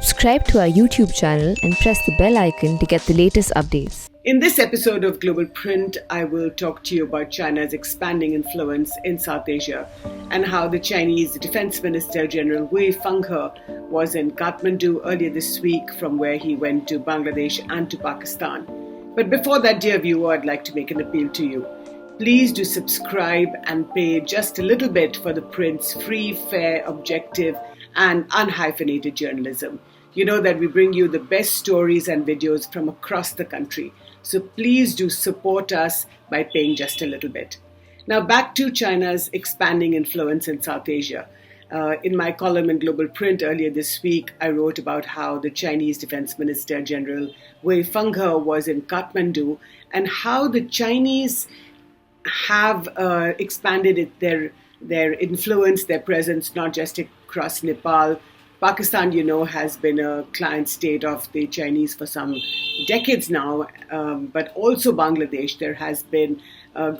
Subscribe to our YouTube channel and press the bell icon to get the latest updates. In this episode of Global Print, I will talk to you about China's expanding influence in South Asia and how the Chinese Defense Minister General Wei Fenghe was in Kathmandu earlier this week, from where he went to Bangladesh and to Pakistan. But before that, dear viewer, I'd like to make an appeal to you. Please do subscribe and pay just a little bit for The Print's free, fair, objective and unhyphenated journalism. You know that we bring you the best stories and videos from across the country. So please do support us by paying just a little bit. Now back to China's expanding influence in South Asia. In my column in Global Print earlier this week, I wrote about how the Chinese Defense Minister General Wei Fenghe was in Kathmandu and how the Chinese have expanded their influence, their presence, not just across Nepal. Pakistan, you know, has been a client state of the Chinese for some decades now, but also Bangladesh. There has been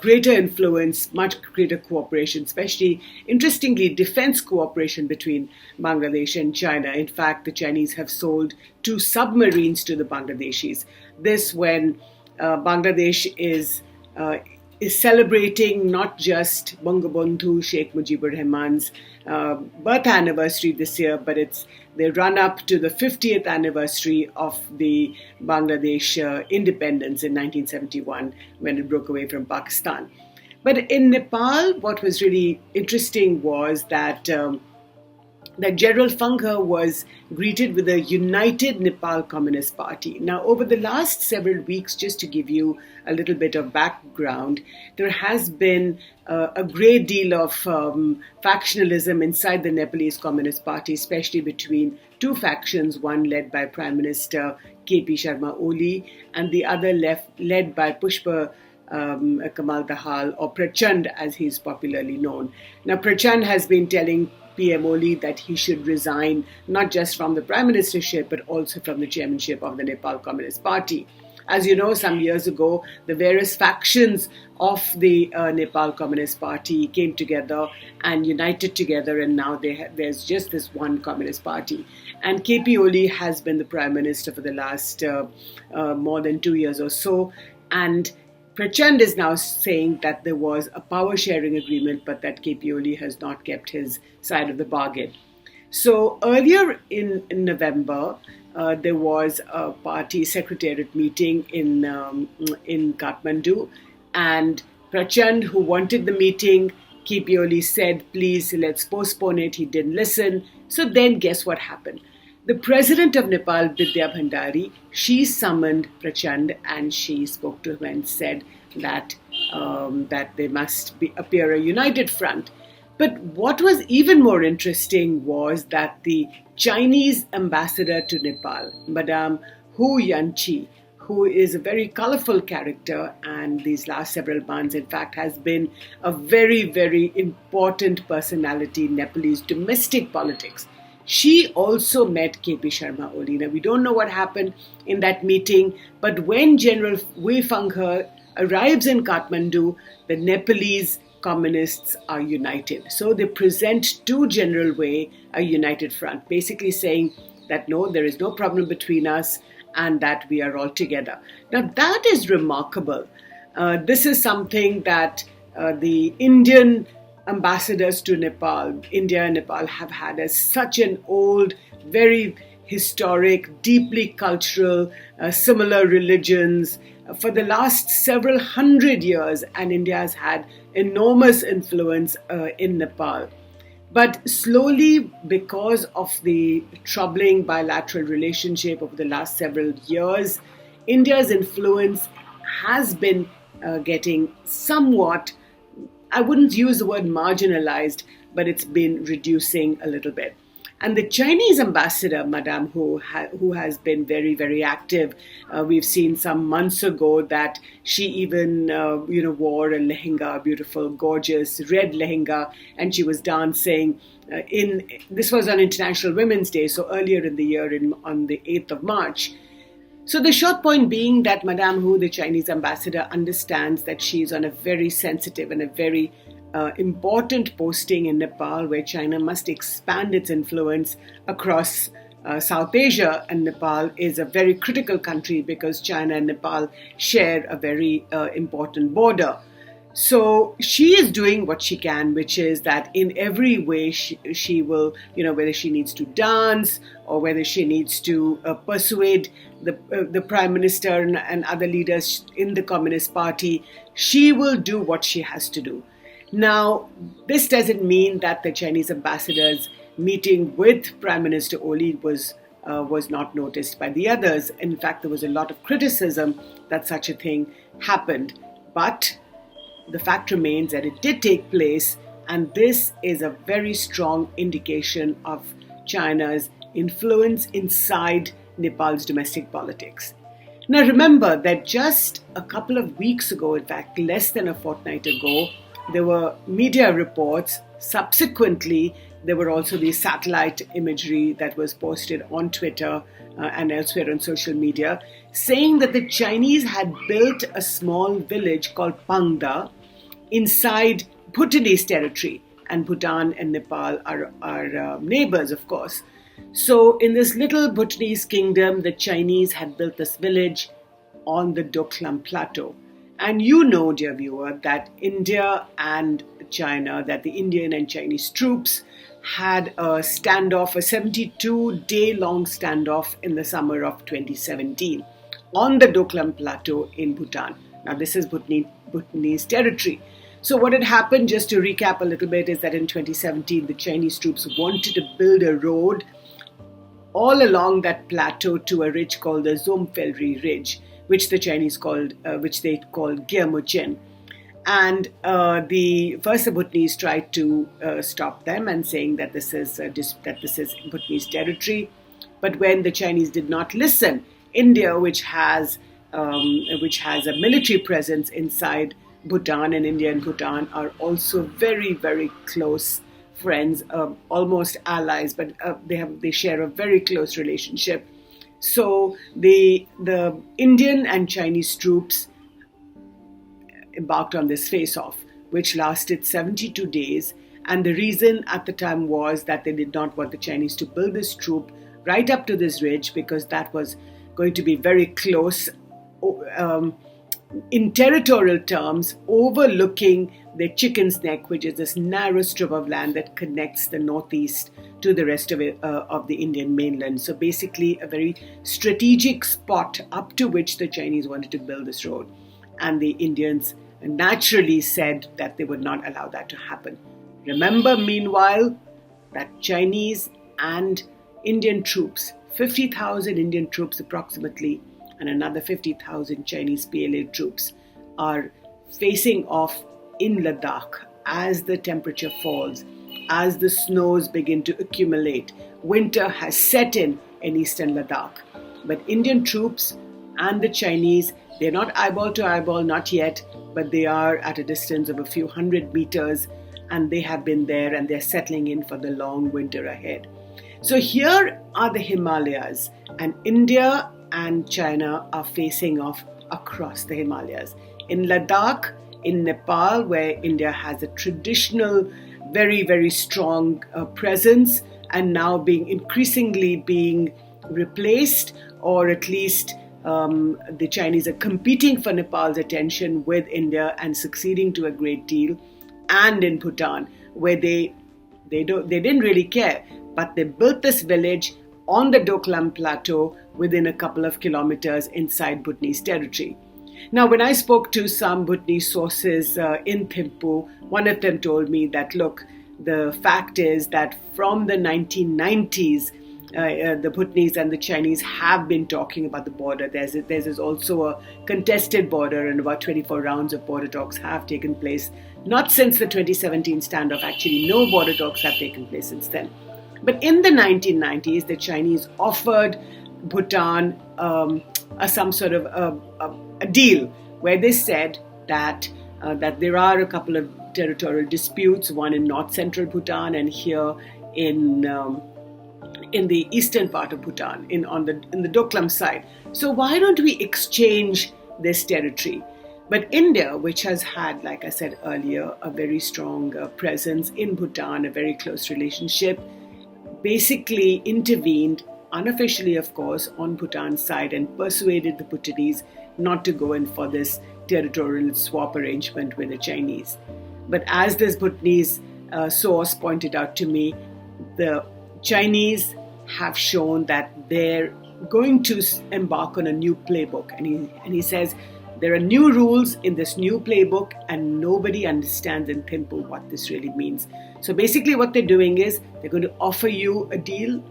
greater influence, much greater cooperation, especially, interestingly, defense cooperation between Bangladesh and China. In fact, the Chinese have sold 2 submarines to the Bangladeshis. This when Bangladesh is celebrating not just Bangabandhu Sheikh Mujibur Rahman's birth anniversary this year, but it's the run-up to the 50th anniversary of the Bangladesh independence in 1971, when it broke away from Pakistan. But in Nepal, what was really interesting was that General Fenghe was greeted with a united Nepal Communist Party. Now, over the last several weeks, just to give you a little bit of background, there has been a great deal of factionalism inside the Nepalese Communist Party, especially between 2 factions, one led by Prime Minister K.P. Sharma Oli and the other led by Pushpa Kamal Dahal, or Prachand as he's popularly known. Now, Prachand has been telling PM Oli that he should resign not just from the prime ministership but also from the chairmanship of the Nepal Communist Party. As you know, some years ago, the various factions of the Nepal Communist Party came together and united together, and now there's just this one Communist Party. And KP Oli has been the prime minister for the last more than 2 years or so, and Prachand is now saying that there was a power-sharing agreement, but that KP Oli has not kept his side of the bargain. So earlier in November, there was a party secretariat meeting in Kathmandu, and Prachand, who wanted the meeting, KP Oli said, please, let's postpone it. He didn't listen. So then guess what happened? The president of Nepal, Vidya Bhandari, she summoned Prachand and she spoke to him and said that there must appear a united front. But what was even more interesting was that the Chinese ambassador to Nepal, Madame Hu Yanqi, who is a very colorful character and these last several months, in fact, has been a very, very important personality in Nepalese domestic politics. She also met KP Sharma Oli. Now, we don't know what happened in that meeting, but when General Wei Fenghe arrives in Kathmandu, the Nepalese communists are united. So they present to General Wei a united front, basically saying that no, there is no problem between us and that we are all together. Now, that is remarkable. This is something that the Indian ambassadors to Nepal, India and Nepal, have had as such an old, very historic, deeply cultural, similar religions for the last several hundred years, and India has had enormous influence in Nepal. But slowly, because of the troubling bilateral relationship over the last several years, India's influence has been getting somewhat, I wouldn't use the word marginalized, but it's been reducing a little bit. And the Chinese ambassador, Madame Hu, who has been very, very active, we've seen some months ago that she even, wore a lehenga, beautiful, gorgeous red lehenga, and she was dancing. This was on International Women's Day, so earlier in the year, on the 8th of March. So the short point being that Madame Hu, the Chinese ambassador, understands that she's on a very sensitive and a very important posting in Nepal, where China must expand its influence across South Asia, and Nepal is a very critical country because China and Nepal share a very important border. So she is doing what she can, which is that in every way she will, whether she needs to dance or whether she needs to persuade the Prime Minister and other leaders in the Communist Party, she will do what she has to do. Now, this doesn't mean that the Chinese ambassador's meeting with Prime Minister Oli was not noticed by the others. In fact, there was a lot of criticism that such a thing happened. But the fact remains that it did take place, and this is a very strong indication of China's influence inside Nepal's domestic politics. Now remember that just a couple of weeks ago, in fact less than a fortnight ago, there were media reports. Subsequently, there were also the satellite imagery that was posted on Twitter and elsewhere on social media, saying that the Chinese had built a small village called Pangda inside Bhutanese territory. And Bhutan and Nepal are neighbors, of course. So in this little Bhutanese kingdom, the Chinese had built this village on the Doklam plateau. And you know, dear viewer, that India and China, that the Indian and Chinese troops had a standoff, a 72-day-long standoff in the summer of 2017 on the Doklam plateau in Bhutan. Now, this is Bhutanese territory. So what had happened, just to recap a little bit, is that in 2017, the Chinese troops wanted to build a road all along that plateau to a ridge called the Zomfelri Ridge, which the Chinese called, which they called Gyamutchen. And the Bhutanese tried to stop them and saying that this is Bhutanese territory. But when the Chinese did not listen, India, which has a military presence inside Bhutan, and India and Bhutan are also very, very close friends, almost allies, but they share a very close relationship. So the Indian and Chinese troops embarked on this face-off, which lasted 72 days. And the reason at the time was that they did not want the Chinese to build this troop right up to this ridge, because that was going to be very close in territorial terms, overlooking the Chicken's Neck, which is this narrow strip of land that connects the northeast to the rest of the Indian mainland. So basically a very strategic spot up to which the Chinese wanted to build this road. And the Indians naturally said that they would not allow that to happen. Remember, meanwhile, that Chinese and Indian troops, 50,000 Indian troops approximately, and another 50,000 Chinese PLA troops are facing off in Ladakh as the temperature falls, as the snows begin to accumulate. Winter has set in eastern Ladakh. But Indian troops and the Chinese, they're not eyeball to eyeball, not yet, but they are at a distance of a few hundred meters, and they have been there and they're settling in for the long winter ahead. So here are the Himalayas, and India and China are facing off across the Himalayas. In Ladakh, in Nepal, where India has a traditional, very, very strong presence, and now increasingly being replaced, or at least the Chinese are competing for Nepal's attention with India and succeeding to a great deal. And in Bhutan, where they didn't really care, but they built this village on the Doklam plateau within a couple of kilometers inside Bhutanese territory. Now, when I spoke to some Bhutanese sources in Thimphu, one of them told me that, look, the fact is that from the 1990s, the Bhutanese and the Chinese have been talking about the border. There's also a contested border, and about 24 rounds of border talks have taken place. Not since the 2017 standoff, actually, no border talks have taken place since then. But in the 1990s, the Chinese offered Bhutan some sort of a deal where they said that there are a couple of territorial disputes, one in north-central Bhutan and here in the eastern part of Bhutan, in the Doklam side. So why don't we exchange this territory? But India, which has had, like I said earlier, a very strong presence in Bhutan, a very close relationship, basically intervened unofficially, of course, on Bhutan's side and persuaded the Bhutanese not to go in for this territorial swap arrangement with the Chinese. But as this Bhutanese source pointed out to me, the Chinese have shown that they're going to embark on a new playbook. And he says there are new rules in this new playbook and nobody understands in Thimphu what this really means. So basically what they're doing is they're going to offer you a deal.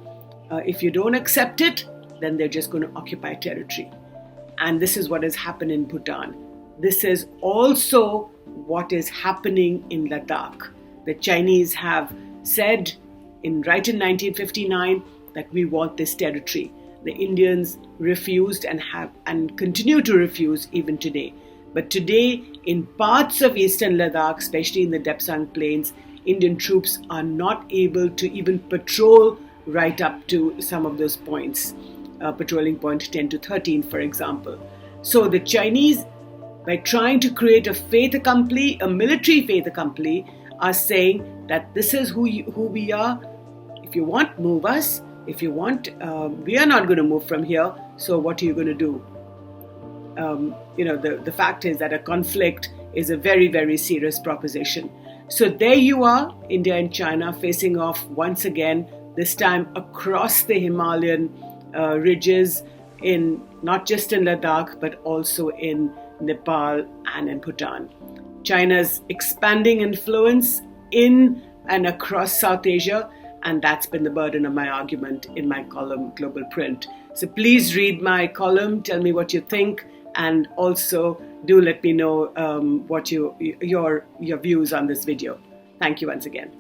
If you don't accept it, then they're just going to occupy territory. And this is what has happened in Bhutan. This is also what is happening in Ladakh. The Chinese have said right in 1959 that we want this territory. The Indians refused and continue to refuse even today. But today, in parts of eastern Ladakh, especially in the Depsang Plains, Indian troops are not able to even patrol right up to some of those points, patrolling point 10 to 13, for example. So the Chinese, by trying to create a military fait accompli, are saying that this is who we are. If you want, move us. If you want, we are not going to move from here. So what are you going to do? The fact is that a conflict is a very, very serious proposition. So there you are, India and China facing off once again, this time across the Himalayan ridges, in not just in Ladakh, but also in Nepal and in Bhutan. China's expanding influence in and across South Asia, and that's been the burden of my argument in my column, Global Print. So please read my column, tell me what you think, and also do let me know what your views on this video. Thank you once again.